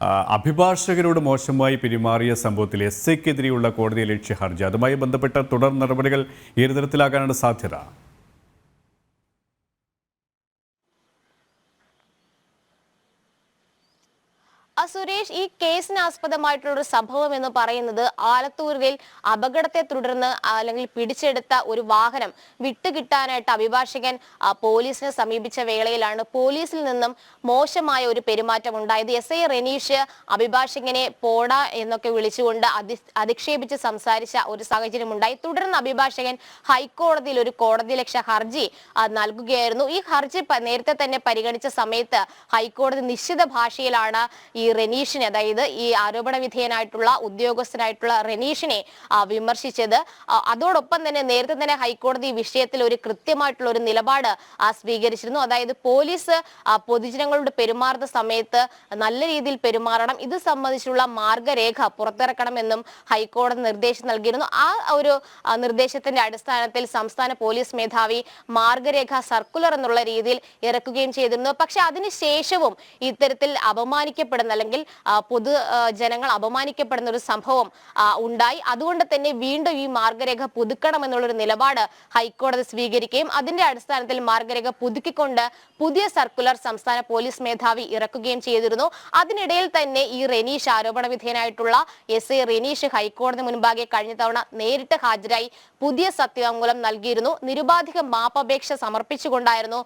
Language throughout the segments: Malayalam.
അഭിഭാഷകരോട് മോശമായി പെരുമാറിയ സംഭവത്തിൽ എസ്ഐക്കെതിരെയുള്ള കോടതിയലക്ഷ്യ ഹർജി അതുമായി ബന്ധപ്പെട്ട തുടർ നടപടികൾ ഏത് തരത്തിലാകാനാണ് സാധ്യത? സുരേഷ്, ഈ കേസിന് ആസ്പദമായിട്ടുള്ള ഒരു സംഭവം എന്ന് പറയുന്നത് ആലത്തൂരിൽ അപകടത്തെ തുടർന്ന് അല്ലെങ്കിൽ പിടിച്ചെടുത്ത ഒരു വാഹനം വിട്ടുകിട്ടാനായിട്ട് അഭിഭാഷകൻ പോലീസിനെ സമീപിച്ച വേളയിലാണ് പോലീസിൽ നിന്നും മോശമായ ഒരു പെരുമാറ്റം ഉണ്ടായത്. എസ്ഐ റെനീഷ് അഭിഭാഷകനെ പോടാ എന്നൊക്കെ വിളിച്ചുകൊണ്ട് അധിക്ഷേപിച്ച് സംസാരിച്ച ഒരു സാഹചര്യം ഉണ്ടായി. തുടർന്ന് അഭിഭാഷകൻ ഹൈക്കോടതിയിൽ ഒരു കോടതിയലക്ഷ്യ ഹർജി നൽകുകയായിരുന്നു. ഈ ഹർജി നേരത്തെ തന്നെ പരിഗണിച്ച സമയത്ത് ഹൈക്കോടതി നിശ്ചിത ഭാഷയിലാണ് ഈ റെനീഷിനെ, അതായത് ഈ ആരോപണ വിധേയനായിട്ടുള്ള ഉദ്യോഗസ്ഥനായിട്ടുള്ള റെനീഷിനെ വിമർശിച്ചത്. അതോടൊപ്പം തന്നെ നേരത്തെ തന്നെ ഹൈക്കോടതി ഈ വിഷയത്തിൽ ഒരു കൃത്യമായിട്ടുള്ള ഒരു നിലപാട് സ്വീകരിച്ചിരുന്നു. അതായത് പോലീസ് പൊതുജനങ്ങളോട് പെരുമാറുന്ന സമയത്ത് നല്ല രീതിയിൽ പെരുമാറണം, ഇത് സംബന്ധിച്ചുള്ള മാർഗരേഖ പുറത്തിറക്കണമെന്നും ഹൈക്കോടതി നിർദ്ദേശം നൽകിയിരുന്നു. ആ ഒരു നിർദ്ദേശത്തിന്റെ അടിസ്ഥാനത്തിൽ സംസ്ഥാന പോലീസ് മേധാവി മാർഗരേഖ സർക്കുലർ എന്നുള്ള രീതിയിൽ ഇറക്കുകയും ചെയ്തിരുന്നു. പക്ഷെ അതിനുശേഷവും ഇത്തരത്തിൽ അപമാനിക്കപ്പെടുന്ന അല്ലെങ്കിൽ പൊതുജനങ്ങൾ അപമാനിക്കപ്പെടുന്ന ഒരു സംഭവം ഉണ്ടായി. അതുകൊണ്ട് തന്നെ വീണ്ടും ഈ മാർഗരേഖ പുതുക്കണം എന്നുള്ളൊരു നിലപാട് ഹൈക്കോടതി സ്വീകരിക്കുകയും അതിന്റെ അടിസ്ഥാനത്തിൽ മാർഗരേഖ പുതുക്കിക്കൊണ്ട് പുതിയ സർക്കുലർ സംസ്ഥാന പോലീസ് മേധാവി ഇറക്കുകയും ചെയ്തിരുന്നു. അതിനിടയിൽ തന്നെ ഈ റെനീഷ്, ആരോപണ വിധേയനായിട്ടുള്ള എസ്ഐ റെനീഷ് ഹൈക്കോടതി മുൻപാകെ കഴിഞ്ഞ തവണ നേരിട്ട് ഹാജരായി പുതിയ സത്യവാങ്മൂലം നൽകിയിരുന്നു. നിരുപാധിക മാപ്പപേക്ഷ സമർപ്പിച്ചുകൊണ്ടായിരുന്നു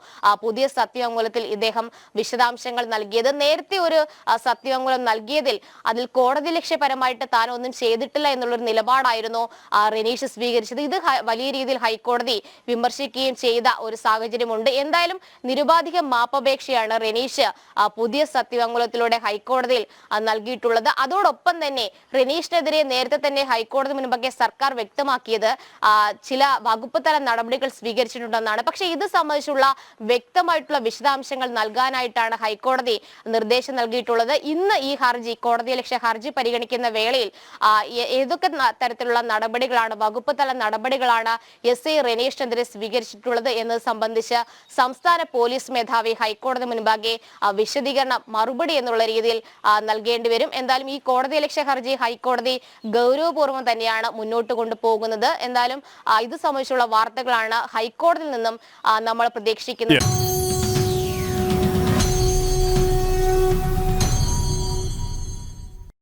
പുതിയ സത്യവാങ്മൂലത്തിൽ ഇദ്ദേഹം വിശദാംശങ്ങൾ നൽകിയത്. നേരത്തെ ഒരു സത്യവാങ്മൂലം നൽകിയതിൽ അതിൽ കോടതി ലക്ഷ്യപരമായിട്ട് താൻ ഒന്നും ചെയ്തിട്ടില്ല എന്നുള്ളൊരു നിലപാടായിരുന്നു റെനീഷ് സ്വീകരിച്ചത്. ഇത് വലിയ രീതിയിൽ ഹൈക്കോടതി വിമർശിക്കുകയും ചെയ്ത ഒരു സാഹചര്യമുണ്ട്. എന്തായാലും നിരുപാധിക മാപ്പപേക്ഷയാണ് റെനീഷ് പുതിയ സത്യവാങ്മൂലത്തിലൂടെ ഹൈക്കോടതിയിൽ നൽകിയിട്ടുള്ളത്. അതോടൊപ്പം തന്നെ റെനീഷിനെതിരെ നേരത്തെ തന്നെ ഹൈക്കോടതി മുൻപാകെ സർക്കാർ വ്യക്തമാക്കിയത് ചില വകുപ്പ് തല നടപടികൾ സ്വീകരിച്ചിട്ടുണ്ടെന്നാണ്. പക്ഷെ ഇത് സംബന്ധിച്ചുള്ള വ്യക്തമായിട്ടുള്ള വിശദാംശങ്ങൾ നൽകാനായിട്ടാണ് ഹൈക്കോടതി നിർദ്ദേശം നൽകിയിട്ടുള്ളത്. ഇന്ന് ഈ ഹർജി, കോടതിയലക്ഷ്യ ഹർജി പരിഗണിക്കുന്ന വേളയിൽ ഏതൊക്കെ തരത്തിലുള്ള നടപടികളാണ്, വകുപ്പ് തല നടപടികളാണ് എസ്ഐ റെനീഷിനെതിരെ സ്വീകരിച്ചിട്ടുള്ളത് എന്നത് സംബന്ധിച്ച് സംസ്ഥാന പോലീസ് മേധാവി ഹൈക്കോടതി മുൻപാകെ വിശദീകരണം, മറുപടി എന്നുള്ള രീതിയിൽ നൽകേണ്ടി വരും. എന്തായാലും ഈ കോടതിയലക്ഷ്യ ഹർജി ഹൈക്കോടതി ഗൗരവപൂർവ്വം തന്നെയാണ് മുന്നോട്ട് കൊണ്ടുപോകുന്നത്. എന്തായാലും ഇത് സംബന്ധിച്ചുള്ള വാർത്തകളാണ് ഹൈക്കോടതിയിൽ നിന്നും നമ്മൾ പ്രതീക്ഷിക്കുന്നത്.